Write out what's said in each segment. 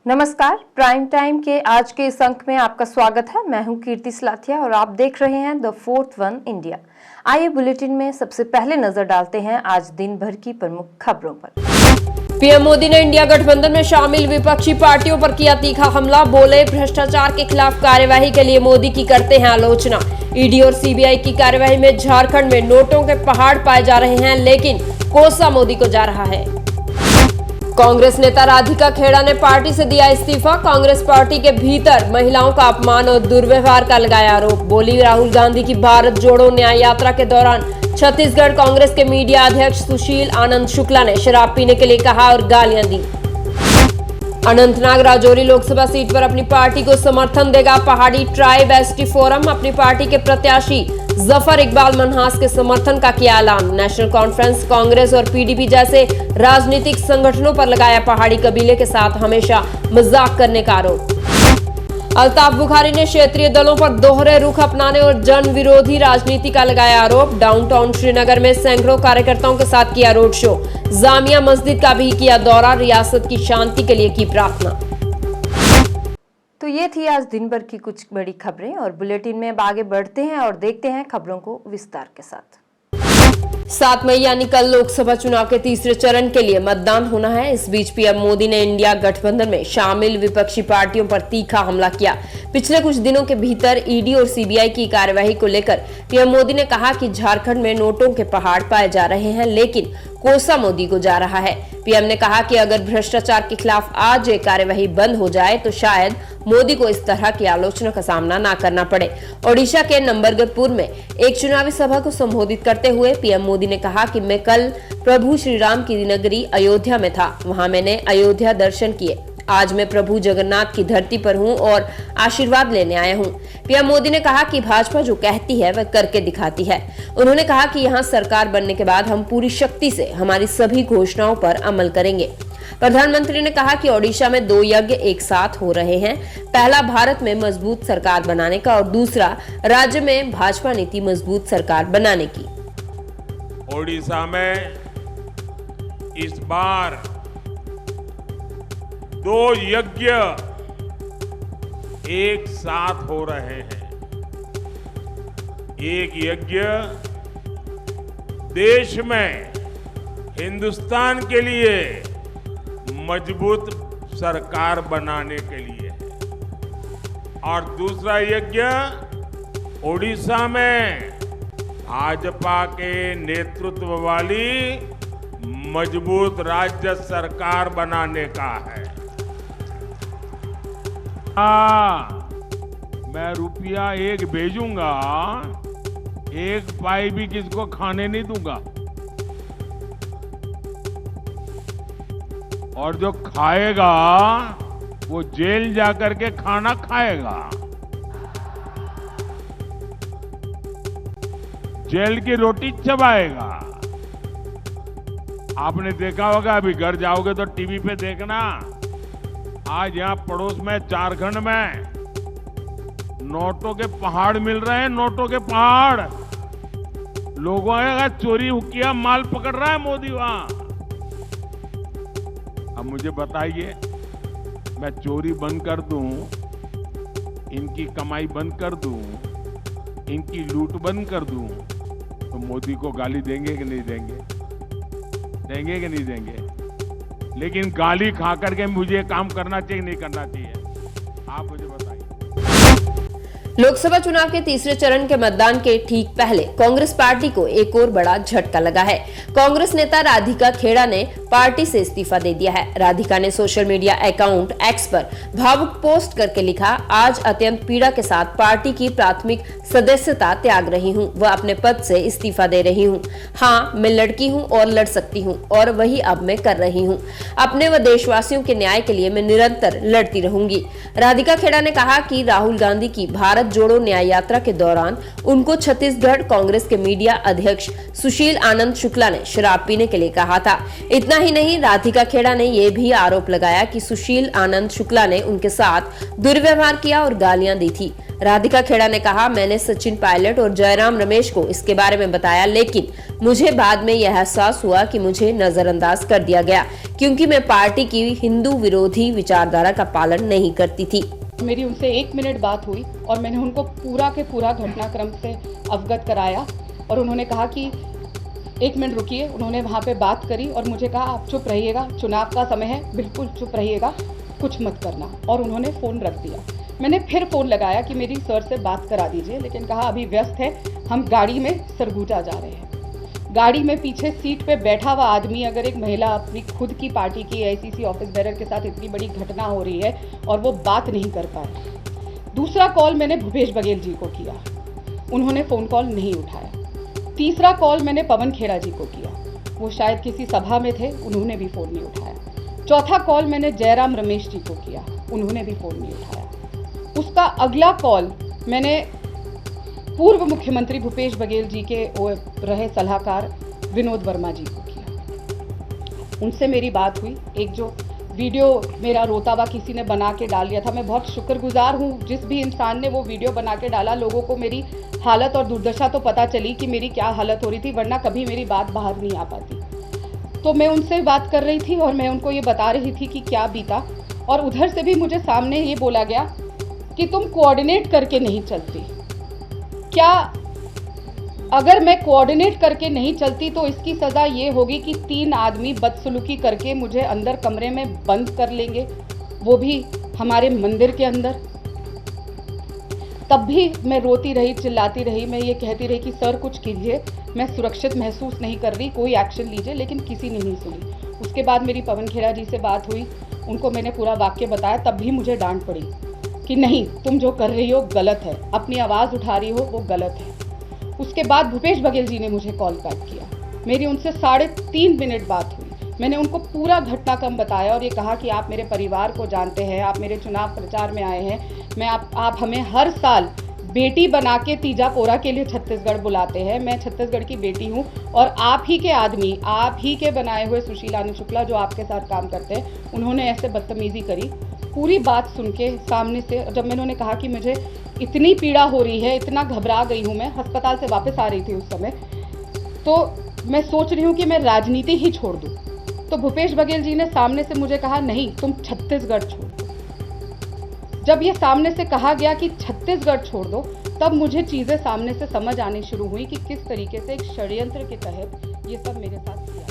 नमस्कार, prime time के आज के इस अंक में आपका स्वागत है। मैं हूं कीर्ति सलाथिया और आप देख रहे हैं द फोर्थ वन इंडिया। आइए बुलेटिन में सबसे पहले नजर डालते हैं आज दिन भर की प्रमुख खबरों पर। पीएम मोदी ने इंडिया गठबंधन में शामिल विपक्षी पार्टियों पर किया तीखा हमला। बोले, भ्रष्टाचार के खिलाफ कार्यवाही के लिए मोदी की करते हैं आलोचना। ईडी और सीबीआई की कार्यवाही में झारखंड में नोटों के पहाड़ पाए जा रहे हैं, लेकिन कोसा मोदी को जा रहा है। कांग्रेस नेता राधिका खेड़ा ने पार्टी से दिया इस्तीफा। कांग्रेस पार्टी के भीतर महिलाओं का अपमान और दुर्व्यवहार का लगाया आरोप। बोली, राहुल गांधी की भारत जोड़ो न्याय यात्रा के दौरान छत्तीसगढ़ कांग्रेस के मीडिया अध्यक्ष सुशील आनंद शुक्ला ने शराब पीने के लिए कहा और गालियां दी। अनंतनाग राजौरी लोकसभा सीट पर अपनी पार्टी को समर्थन देगा पहाड़ी ट्राइब एसटी फोरम। अपनी पार्टी के प्रत्याशी जफर इकबाल मनहास के समर्थन का किया ऐलान। नेशनल कॉन्फ्रेंस, कांग्रेस और पीडीपी जैसे राजनीतिक संगठनों पर लगाया पहाड़ी कबीले के साथ हमेशा मजाक करने का आरोप। अल्ताफ बुखारी ने क्षेत्रीय दलों पर दोहरे रुख अपनाने और जन विरोधी राजनीति का लगाया आरोप। डाउनटाउन श्रीनगर में सैकड़ों कार्यकर्ताओं के साथ किया रोड शो। जामिया मस्जिद का भी किया दौरा। रियासत की शांति के लिए की प्रार्थना। तो ये थी आज दिन भर की कुछ बड़ी खबरें और बुलेटिन में अब आगे बढ़ते हैं और देखते हैं खबरों को विस्तार के साथ। 7 मई यानी कल लोकसभा चुनाव के तीसरे चरण के लिए मतदान होना है। इस बीच पीएम मोदी ने इंडिया गठबंधन में शामिल विपक्षी पार्टियों पर तीखा हमला किया। पिछले कुछ दिनों के भीतर ईडी और सीबीआई की कार्यवाही को लेकर पीएम मोदी ने कहा कि झारखंड में नोटों के पहाड़ पाए जा रहे हैं, लेकिन कोसा मोदी को जा रहा है। पीएम ने कहा कि अगर भ्रष्टाचार के खिलाफ आज ये कार्यवाही बंद हो जाए तो शायद मोदी को इस तरह की आलोचना का सामना ना करना पड़े। ओडिशा के नंबरगपुर में एक चुनावी सभा को संबोधित करते हुए पीएम मोदी ने कहा कि मैं कल प्रभु श्री राम की नगरी अयोध्या में था। वहां मैंने अयोध्या दर्शन किए। आज मैं प्रभु जगन्नाथ की धरती पर हूं और आशीर्वाद लेने आया हूं। पीएम मोदी ने कहा कि भाजपा जो कहती है वह करके दिखाती है। उन्होंने कहा कि यहां सरकार बनने के बाद हम पूरी शक्ति से हमारी सभी घोषणाओं पर अमल करेंगे। प्रधानमंत्री ने कहा कि ओडिशा में 2 यज्ञ एक साथ हो रहे हैं। पहला भारत में मजबूत सरकार बनाने का और दूसरा राज्य में भाजपा नीति मजबूत सरकार बनाने की। ओडिशा में इस बार 2 यज्ञ एक साथ हो रहे हैं। एक यज्ञ देश में हिंदुस्तान के लिए मजबूत सरकार बनाने के लिए है और दूसरा यज्ञ ओडिशा में भाजपा के नेतृत्व वाली मजबूत राज्य सरकार बनाने का है। मैं रुपया 1 भेजूंगा, 1 पाई भी किसको खाने नहीं दूंगा और जो खाएगा वो जेल जाकर के खाना खाएगा। जेल की रोटी चबाएगा। आपने देखा होगा, अभी घर जाओगे तो टीवी पे देखना, आज यहां पड़ोस में झारखंड में नोटों के पहाड़ मिल रहे हैं। नोटों के पहाड़। लोगों का चोरी किया माल पकड़ रहा है मोदी वहां। अब मुझे बताइए, मैं चोरी बंद कर दूं, इनकी कमाई बंद कर दूं, इनकी लूट बंद कर दूं, तो मोदी को गाली देंगे कि नहीं देंगे? देंगे कि नहीं देंगे? लेकिन गाली खा करके मुझे काम करना चाहिए नहीं करना चाहिए? आप मुझे बताइए। लोकसभा चुनाव के तीसरे चरण के मतदान के ठीक पहले कांग्रेस पार्टी को एक और बड़ा झटका लगा है। कांग्रेस नेता राधिका खेड़ा ने पार्टी से इस्तीफा दे दिया है। राधिका ने सोशल मीडिया अकाउंट एक्स पर भावुक पोस्ट करके लिखा, आज अत्यंत पीड़ा के साथ पार्टी की प्राथमिक सदस्यता त्याग रही हूं। वह अपने पद से इस्तीफा दे रही हूं। हाँ, मैं लड़की हूं और लड़ सकती हूं और वही अब मैं कर रही हूं। अपने व देशवासियों के न्याय के लिए मैं निरंतर लड़ती रहूंगी। राधिका खेड़ा ने कहा कि राहुल गांधी की भारत जोड़ो न्याय यात्रा के दौरान उनको छत्तीसगढ़ कांग्रेस के मीडिया अध्यक्ष सुशील आनंद शुक्ला ने शराब पीने के लिए कहा था। इतना ही नहीं, राधिका खेड़ा ने यह भी आरोप लगाया कि सुशील आनंद शुक्ला ने उनके साथ दुर्व्यवहार किया और गालियां दी थी। राधिका खेड़ा ने कहा, मैंने सचिन पायलट और जयराम रमेश को इसके बारे में बताया, लेकिन मुझे बाद में यह एहसास हुआ कि मुझे नजरअंदाज कर दिया गया क्योंकि मैं पार्टी की हिंदू विरोधी विचारधारा का पालन नहीं करती थी। मेरी उनसे 1 मिनट बात हुई और मैंने उनको पूरा के पूरा घटनाक्रम से अवगत कराया और उन्होंने कहा कि 1 मिनट रुकिए। उन्होंने वहाँ पे बात करी और मुझे कहा, आप चुप रहिएगा, चुनाव का समय है, बिल्कुल चुप रहिएगा, कुछ मत करना। और उन्होंने फ़ोन रख दिया। मैंने फिर फ़ोन लगाया कि मेरी सर से बात करा दीजिए, लेकिन कहा अभी व्यस्त है, हम गाड़ी में सरगुजा जा रहे हैं। गाड़ी में पीछे सीट पे बैठा हुआ आदमी, अगर एक महिला अपनी खुद की पार्टी की AICC ऑफिस बेरर के साथ इतनी बड़ी घटना हो रही है और वो बात नहीं कर पाए। दूसरा कॉल मैंने भूपेश बघेल जी को किया, उन्होंने फ़ोन कॉल नहीं उठाया। तीसरा कॉल मैंने पवन खेड़ा जी को किया, वो शायद किसी सभा में थे, उन्होंने भी फ़ोन नहीं उठाया। चौथा कॉल मैंने जयराम रमेश जी को किया, उन्होंने भी फ़ोन नहीं उठाया। उसका अगला कॉल मैंने पूर्व मुख्यमंत्री भूपेश बघेल जी के रहे सलाहकार विनोद वर्मा जी को किया। उनसे मेरी बात हुई। एक जो वीडियो मेरा रोता हुआ किसी ने बना के डाल दिया था, मैं बहुत शुक्रगुजार हूँ जिस भी इंसान ने वो वीडियो बना के डाला। लोगों को मेरी हालत और दुर्दशा तो पता चली कि मेरी क्या हालत हो रही थी, वरना कभी मेरी बात बाहर नहीं आ पाती। तो मैं उनसे बात कर रही थी और मैं उनको ये बता रही थी कि क्या बीता, और उधर से भी मुझे सामने ये बोला गया कि तुम कोऑर्डिनेट करके नहीं चलती। क्या अगर मैं कोऑर्डिनेट करके नहीं चलती तो इसकी सज़ा ये होगी कि 3 आदमी बदसलूकी करके मुझे अंदर कमरे में बंद कर लेंगे, वो भी हमारे मंदिर के अंदर। तब भी मैं रोती रही, चिल्लाती रही, मैं ये कहती रही कि सर कुछ कीजिए, मैं सुरक्षित महसूस नहीं कर रही, कोई एक्शन लीजिए, लेकिन किसी ने नहीं सुनी। उसके बाद मेरी पवन खेड़ा जी से बात हुई, उनको मैंने पूरा वाक्य बताया, तब भी मुझे डांट पड़ी कि नहीं, तुम जो कर रही हो गलत है, अपनी आवाज़ उठा रही हो वो गलत है। उसके बाद भूपेश बघेल जी ने मुझे कॉल बैक किया, मेरी उनसे 3.5 मिनट बात हुई। मैंने उनको पूरा घटनाक्रम बताया और ये कहा कि आप मेरे परिवार को जानते हैं, आप मेरे चुनाव प्रचार में आए हैं, आप हमें हर साल बेटी बना के तीजा पोरा के लिए छत्तीसगढ़ बुलाते हैं, मैं छत्तीसगढ़ की बेटी हूँ और आप ही के आदमी, आप ही के बनाए हुए सुशील आनंद शुक्ला जो आपके साथ काम करते हैं, उन्होंने ऐसे बदतमीज़ी करी। पूरी बात सुन के सामने से जब मैंने उन्हें कहा कि मुझे इतनी पीड़ा हो रही है, इतना घबरा गई हूँ, मैं अस्पताल से वापस आ रही थी उस समय, तो मैं सोच रही हूँ कि मैं राजनीति ही छोड़ दूँ। तो भूपेश बघेल जी ने सामने से मुझे कहा, नहीं, तुम छत्तीसगढ़ छोड़ दो। जब ये सामने से कहा गया कि छत्तीसगढ़ छोड़ दो, तब मुझे चीज़ें सामने से समझ आनी शुरू हुई कि किस तरीके से एक षड्यंत्र के तहत ये सब मेरे साथ किया।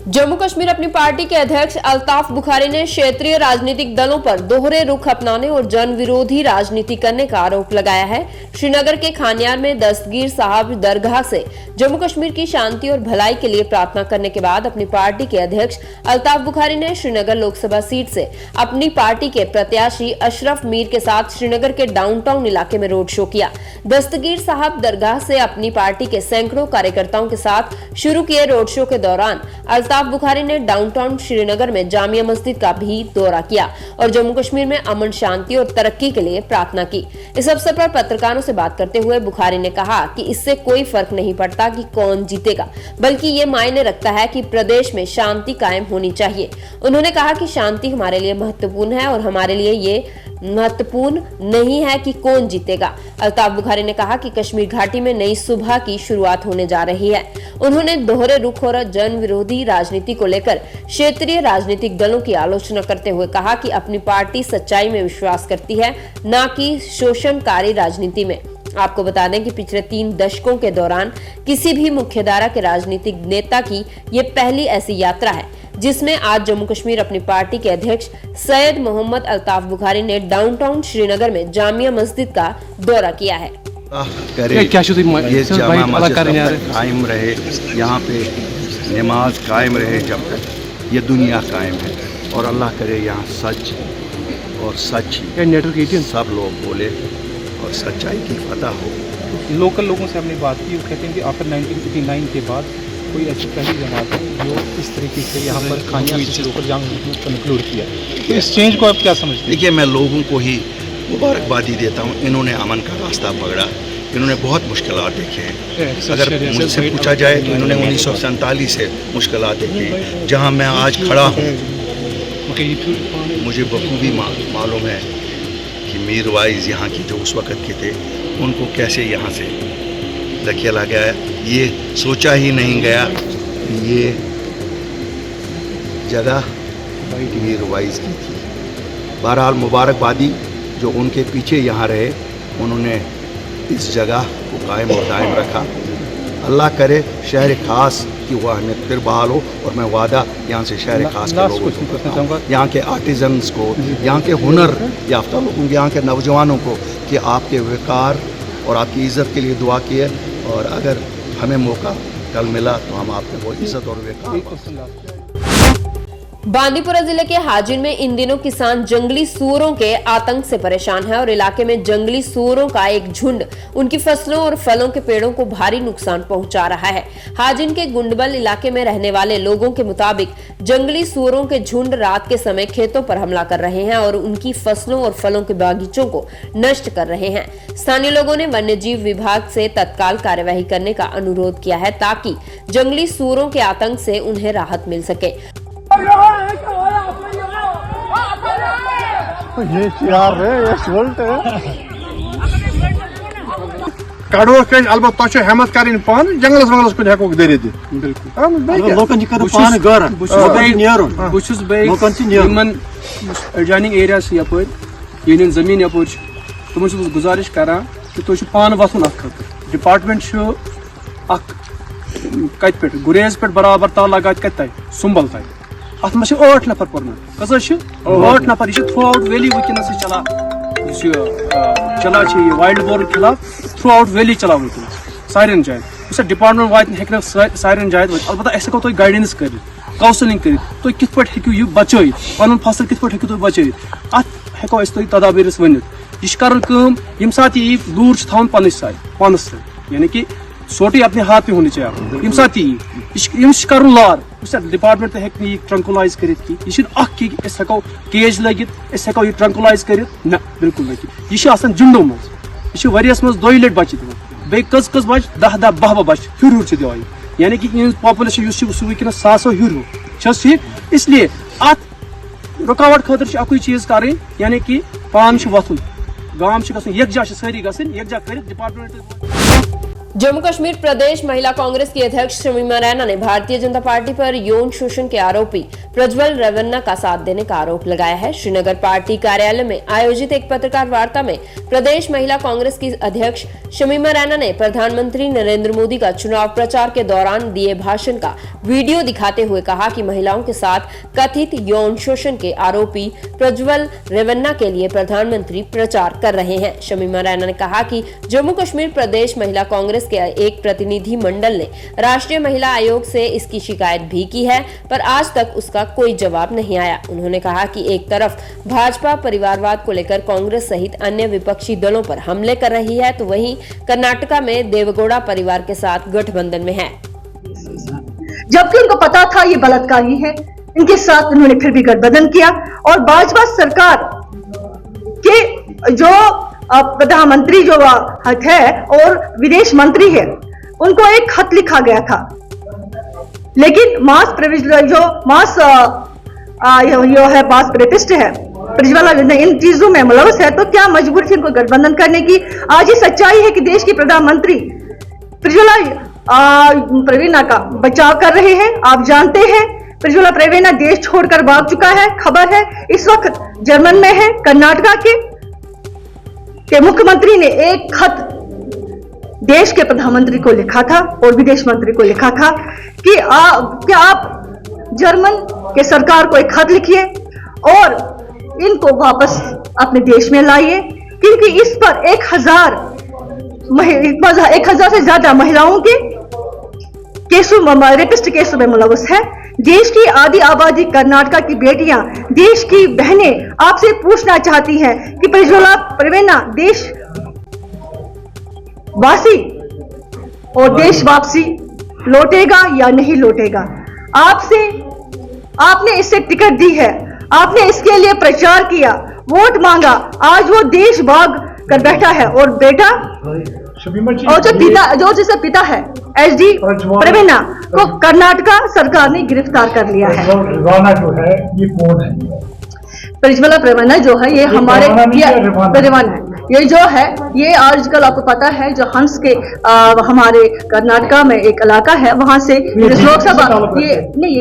जम्मू कश्मीर अपनी पार्टी के अध्यक्ष अल्ताफ बुखारी ने क्षेत्रीय राजनीतिक दलों पर दोहरे रुख अपनाने और जन विरोधी राजनीति करने का आरोप लगाया है। श्रीनगर के खानियार में दस्तगीर साहब दरगाह से जम्मू कश्मीर की शांति और भलाई के लिए प्रार्थना करने के बाद अपनी पार्टी के अध्यक्ष अल्ताफ बुखारी ने श्रीनगर लोकसभा सीट से अपनी पार्टी के प्रत्याशी अशरफ मीर के साथ श्रीनगर के डाउनटाउन इलाके में रोड शो किया। दस्तगीर साहब दरगाह से अपनी पार्टी के सैकड़ों कार्यकर्ताओं के साथ शुरू किए रोड शो के दौरान अल्ताफ बुखारी ने डाउनटाउन श्रीनगर में जामिया मस्जिद का भी दौरा किया और जम्मू कश्मीर में अमन, शांति और तरक्की के लिए प्रार्थना की। इस अवसर पर पत्रकारों से बात करते हुए बुखारी ने कहा कि इससे कोई फर्क नहीं पड़ता कि कौन जीतेगा, बल्कि ये मायने रखता है कि प्रदेश में शांति कायम होनी चाहिए। उन्होंने कहा कि शांति हमारे लिए महत्वपूर्ण है और हमारे लिए ये महत्वपूर्ण नहीं है कि कौन जीतेगा। अल्ताफ बुखारी ने कहा कि कश्मीर घाटी में नई सुबह की शुरुआत होने जा रही है। उन्होंने दोहरे रुख और जन विरोधी राजनीति को लेकर क्षेत्रीय राजनीतिक दलों की आलोचना करते हुए कहा कि अपनी पार्टी सच्चाई में विश्वास करती है, न कि शोषणकारी राजनीति में। आपको बता दें कि पिछले 3 दशकों के दौरान किसी भी मुख्यधारा के राजनीतिक नेता की ये पहली ऐसी यात्रा है जिसमें आज जम्मू कश्मीर अपनी पार्टी के अध्यक्ष सैयद मोहम्मद अल्ताफ बुखारी ने डाउनटाउन श्रीनगर में जामिया मस्जिद का दौरा किया है। ये जामिया मस्जिद कायम रहे, यहाँ पे नमाज कायम रहे जब तक ये दुनिया कायम है, और अल्लाह करे यहाँ सच और सच ही सब लोग बोले और सच्चाई की फतह हो। लोकल लोगों से हमने बात की, वो कहते हैं कि आफ्टर 1989 के बाद कोई अच्छी पहली जमात है जो इस तरीके से यहाँ पर खानिया लोकल जंग कंक्लूड किया। तो इस चेंज को आप क्या समझते हैं? देखिए, मैं लोगों को ही मुबारकबादी देता हूँ, इन्होंने अमन का रास्ता पकड़ा, इन्होंने बहुत मुश्किलात देखे हैं। अगर मुझसे पूछा जाए तो इन्होंने 1947 से मुश्किलात देखे हैं। जहाँ मैं आज खड़ा हूँ मुझे बखूबी मालूम है कि मीर वाइज यहाँ की जो उस वक़्त के थे उनको कैसे यहाँ से धकेला गया। ये सोचा ही नहीं गया कि ये जगह मीर वाइज की थी। बहरहाल मुबारकबादी जो उनके पीछे यहाँ रहे, उन्होंने इस जगह को कायम और दायम रखा। अल्लाह करे शहर खास की वह अहमियत फिर बहाल हो, और मैं वादा यहाँ से शहर खास के लोगों को करता हूँ, यहाँ के आर्टिजन्स को, यहाँ के हुनर याफ्ता लोगों, यहाँ के नौजवानों को कि आपके वक़ार और आपकी इज़्ज़त के लिए दुआ किए, और अगर हमें मौका कल मिला तो हम आपको वो इज़्ज़त और वक़ार। बांदीपुरा जिले के हाजिर में इन दिनों किसान जंगली सूअरों के आतंक से परेशान है और इलाके में जंगली सूअरों का एक झुंड उनकी फसलों और फलों के पेड़ों को भारी नुकसान पहुंचा रहा है। हाजिर के गुंडबल इलाके में रहने वाले लोगों के मुताबिक जंगली सूअरों के झुंड रात के समय खेतों पर हमला कर रहे हैं और उनकी फसलों और फलों के बागीचों को नष्ट कर रहे हैं। स्थानीय लोगों ने वन्य जीव विभाग से तत्काल कार्यवाही करने का अनुरोध किया है ताकि जंगली सूअरों के आतंक से उन्हें राहत मिल सके। कड़ो अलबत्ता हेमत कर पान जंगलस वंगलस कुछ हेको दरित एडजॉइनिंग एरिया यूनियन जमीन यप तुम गुजारिश करान कि तुम पान वथुन डिपार्टमेंट कत पे गुरेज पे बराबर ताल लगा कत सुंबल तक अत 8 नफर पुर कस 8 नफर यह थ्रू आउट वैली वनस चला चला वाइल्ड बोर खिलाफ थ्रू आउट वैली चला वनस सारिन जायन डिपार्टमेंट वात हे सारिन जायन अलबत्ता हेको तुम गाइडेंस कर काउंसलिंग कर तुम कित पे हेको बचत पन फसल कित पे हेको तुम बचत अत हेको तुम तदाबीरस वन यह कर यम सात यी दूर थवन पानस यानी कि सोटी अपने हाथ में होनी चाहिए यम सात यी कर लार डिपार्टमेंट तो हेक ट्रंकुलाइज कर हेको केज लगित हेको यह ट्रंकुलाइज कर ना बिल्कुल ना यह जुंडो मज यह वरियस मज 2 लट बच्चे दिवान बे कस बच 10-12 बच्चे हुर दिवान यानी कि पॉपुलेशन वनस 100 हुर ठीक इसलिए अत रुकावट खतर अकुई चीज कर यानी कि पान वथुन गाम यकजा सारी गसन यकजा कर डिपार्टमेंट। जम्मू कश्मीर प्रदेश महिला कांग्रेस की अध्यक्ष शमीमा रैना ने भारतीय जनता पार्टी पर यौन शोषण के आरोपी प्रज्वल रेवन्ना का साथ देने का आरोप लगाया है। श्रीनगर पार्टी कार्यालय में आयोजित एक पत्रकार वार्ता में प्रदेश महिला कांग्रेस की अध्यक्ष शमीमा रैना ने प्रधानमंत्री नरेंद्र मोदी का चुनाव प्रचार के दौरान दिए भाषण का वीडियो दिखाते हुए कहा कि महिलाओं के साथ कथित यौन शोषण के आरोपी प्रज्वल रेवन्ना के लिए प्रधानमंत्री प्रचार कर रहे हैं। शमीमा रैना ने कहा कि जम्मू कश्मीर प्रदेश महिला कांग्रेस के एक प्रतिनिधि मंडल ने राष्ट्रीय महिला आयोग से इसकी शिकायत भी की है, पर आज तक उसका कोई जवाब नहीं आया। उन्होंने कहा कि एक तरफ भाजपा परिवारवाद को लेकर कांग्रेस सहित अन्य विपक्षी दलों पर हमले कर रही है, तो वहीं कर्नाटका में देवगौड़ा परिवार के साथ गठबंधन में है। जबकि उनको पता था ये बलात्कारी है, इनके साथ उन्होंने फिर भी गठबंधन किया और भाजपा सरकार के जो प्रधानमंत्री जो है और विदेश मंत्री है, उनको एक खत लिखा गया था, लेकिन मास रेपिस्ट है प्रज्वल इन चीजों में मुलव्वस है, तो क्या मजबूरी थी इनको गठबंधन करने की। आज ये सच्चाई है कि देश की प्रधानमंत्री प्रवीणा का बचाव कर रहे हैं। आप जानते हैं प्रज्वल प्रवीणा देश छोड़कर भाग चुका है। खबर है इस वक्त जर्मन में है। कर्नाटका के मुख्यमंत्री ने एक खत देश के प्रधानमंत्री को लिखा था और विदेश मंत्री को लिखा था कि क्या आप जर्मन के सरकार को एक खत लिखिए और इनको वापस अपने देश में लाइए, क्योंकि इस पर 1000 से ज्यादा महिलाओं के रेपिस्ट केसों में मुलव्वस है। देश की आधी आबादी कर्नाटका की बेटियां, देश की बहनें आपसे पूछना चाहती हैं कि प्रवीणा देश वासी और देश वापसी लौटेगा या नहीं लौटेगा। आपने इससे टिकट दी है, आपने इसके लिए प्रचार किया, वोट मांगा, आज वो देश भाग कर बैठा है और बेटा और जो जिसका पिता है SD प्रवीणा को कर्नाटका सरकार ने गिरफ्तार कर लिया है। रिवाना जो है ये कौन है? प्रज्वला प्रवीणा जो है ये हमारे परिवान है। ये जो है ये आजकल आपको पता है जो हंस के हमारे कर्नाटका में एक इलाका है वहां से लोकसभा ये नहीं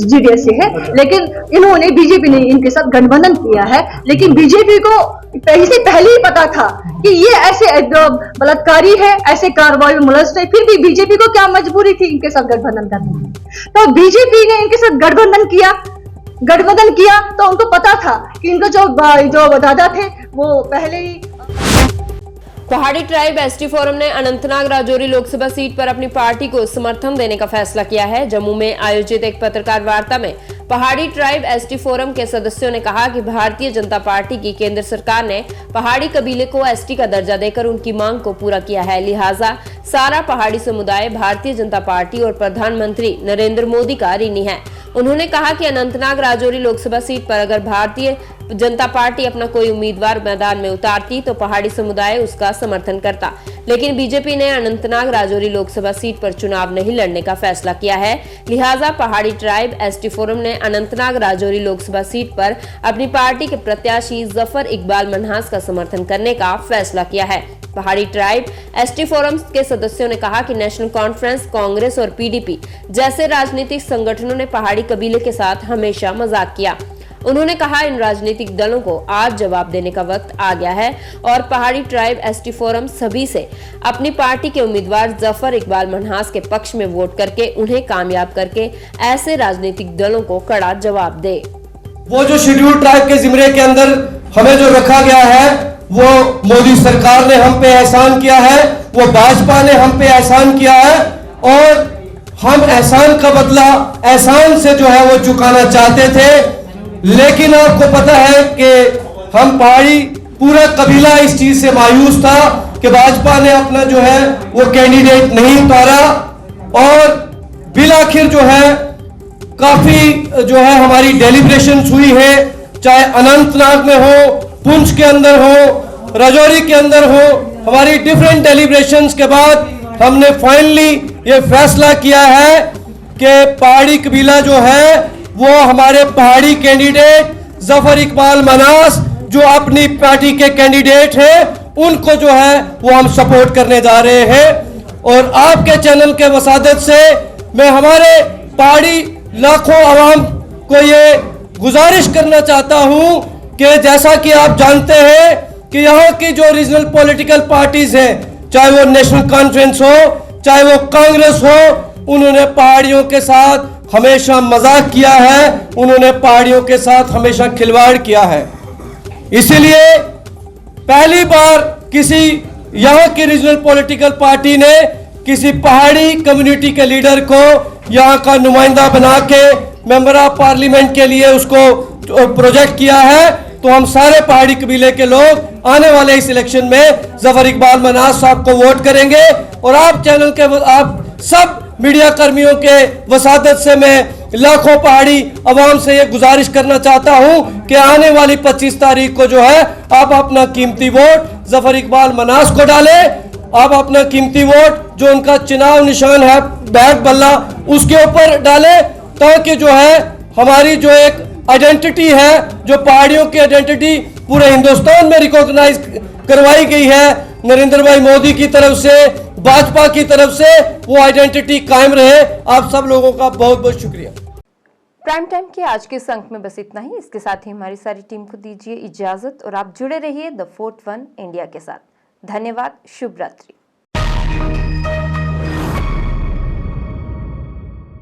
GDS से है, लेकिन इन्होंने बीजेपी ने इनके साथ गठबंधन किया है। लेकिन बीजेपी को पहले ही पता था कि ये ऐसे बलात्कारी है, ऐसे कार्रवाई में मुलस्त है, फिर भी बीजेपी को क्या मजबूरी थी इनके साथ गठबंधन करने की? तो बीजेपी ने इनके साथ गठबंधन किया तो उनको पता था कि इनका जो दादा थे वो पहले ही। पहाड़ी ट्राइब एसटी फोरम ने अनंतनाग राजौरी लोकसभा सीट पर अपनी पार्टी को समर्थन देने का फैसला किया है। जम्मू में आयोजित एक पत्रकार वार्ता में पहाड़ी ट्राइब एसटी फोरम के सदस्यों ने कहा कि भारतीय जनता पार्टी की केंद्र सरकार ने पहाड़ी कबीले को एसटी का दर्जा देकर उनकी मांग को पूरा किया है, लिहाजा सारा पहाड़ी समुदाय भारतीय जनता पार्टी और प्रधानमंत्री नरेंद्र मोदी का ऋणी है। उन्होंने कहा कि अनंतनाग राजौरी लोकसभा सीट पर अगर भारतीय जनता पार्टी अपना कोई उम्मीदवार मैदान में उतारती तो पहाड़ी समुदाय उसका समर्थन करता, लेकिन बीजेपी ने अनंतनाग राजौरी लोकसभा सीट पर चुनाव नहीं लड़ने का फैसला किया है, लिहाजा पहाड़ी ट्राइब एसटी फोरम ने अनंतनाग राजौरी लोकसभा सीट पर अपनी पार्टी के प्रत्याशी जफर इकबाल मनहास का समर्थन करने का फैसला किया है। पहाड़ी ट्राइब एसटी फोरम के सदस्यों ने कहा कि नेशनल कॉन्फ्रेंस, कांग्रेस और पीडीपी जैसे राजनीतिक संगठनों ने पहाड़ी कबीले के साथ हमेशा मजाक किया। उन्होंने कहा इन राजनीतिक दलों को आज जवाब देने का वक्त आ गया है और पहाड़ी ट्राइब एसटी फोरम सभी से अपनी पार्टी के उम्मीदवार जफर इकबाल मनहास के पक्ष में वोट करके उन्हें कामयाब करके ऐसे राजनीतिक दलों को कड़ा जवाब दे। वो जो शेड्यूल ट्राइब के जिम्मे के अंदर हमें जो रखा गया है वो मोदी सरकार ने हम पे एहसान किया है, वो भाजपा ने हम पे एहसान किया है और हम एहसान का बदला एहसान से जो है वो चुकाना चाहते थे। लेकिन आपको पता है कि हम पहाड़ी पूरा कबीला इस चीज से मायूस था कि भाजपा ने अपना जो है वो कैंडिडेट नहीं उतारा और बिल आखिर जो है काफी जो है हमारी डेलिब्रेशन हुई है, चाहे अनंतनाग में हो, पुंछ के अंदर हो, राजौरी के अंदर हो, हमारी डिफरेंट डेलिब्रेशंस के बाद हमने फाइनली ये फैसला किया है कि पहाड़ी कबीला जो है वो हमारे पहाड़ी कैंडिडेट जफर इकबाल मनास जो अपनी पार्टी के कैंडिडेट हैं उनको जो है वो हम सपोर्ट करने जा रहे हैं। और आपके चैनल के वसादत से मैं हमारे पहाड़ी लाखों आवाम को ये गुजारिश करना चाहता हूं कि जैसा कि आप जानते हैं कि यहाँ की जो रीजनल पॉलिटिकल पार्टीज हैं, चाहे वो नेशनल कॉन्फ्रेंस हो, चाहे वो कांग्रेस हो, उन्होंने पहाड़ियों के साथ हमेशा मजाक किया है, उन्होंने पहाड़ियों के साथ हमेशा खिलवाड़ किया है। इसीलिए पहली बार किसी यहाँ की रीजनल पॉलिटिकल पार्टी ने किसी पहाड़ी कम्युनिटी के लीडर को यहाँ का नुमाइंदा बना के मेंबर ऑफ पार्लियामेंट के लिए उसको प्रोजेक्ट किया है। तो हम सारे पहाड़ी कबीले के लोग आने वाले इस इलेक्शन में जफर इकबाल मनास साहब को वोट करेंगे। और आप चैनल के आप सब मीडिया कर्मियों के वसादत से मैं लाखों पहाड़ी अवाम से ये गुजारिश करना चाहता हूं कि आने वाली 25 तारीख को जो है आप अपना कीमती वोट जफर इकबाल मनास को डालें। आप अपना कीमती वोट जो उनका चुनाव निशान है बैग बल्ला उसके ऊपर डालें, ताकि जो है हमारी जो एक आइडेंटिटी है, जो पहाड़ियों की आइडेंटिटी पूरे हिंदुस्तान में रिकॉग्नाइज करवाई गई है नरेंद्र भाई मोदी की तरफ से, भाजपा की तरफ से, वो आइडेंटिटी कायम रहे। आप सब लोगों का बहुत बहुत शुक्रिया। प्राइम टाइम के आज के इस अंक में बस इतना ही। इसके साथ ही हमारी सारी टीम को दीजिए इजाजत और आप जुड़े रहिए द फोर्थ वन इंडिया के साथ। धन्यवाद, शुभ रात्रि।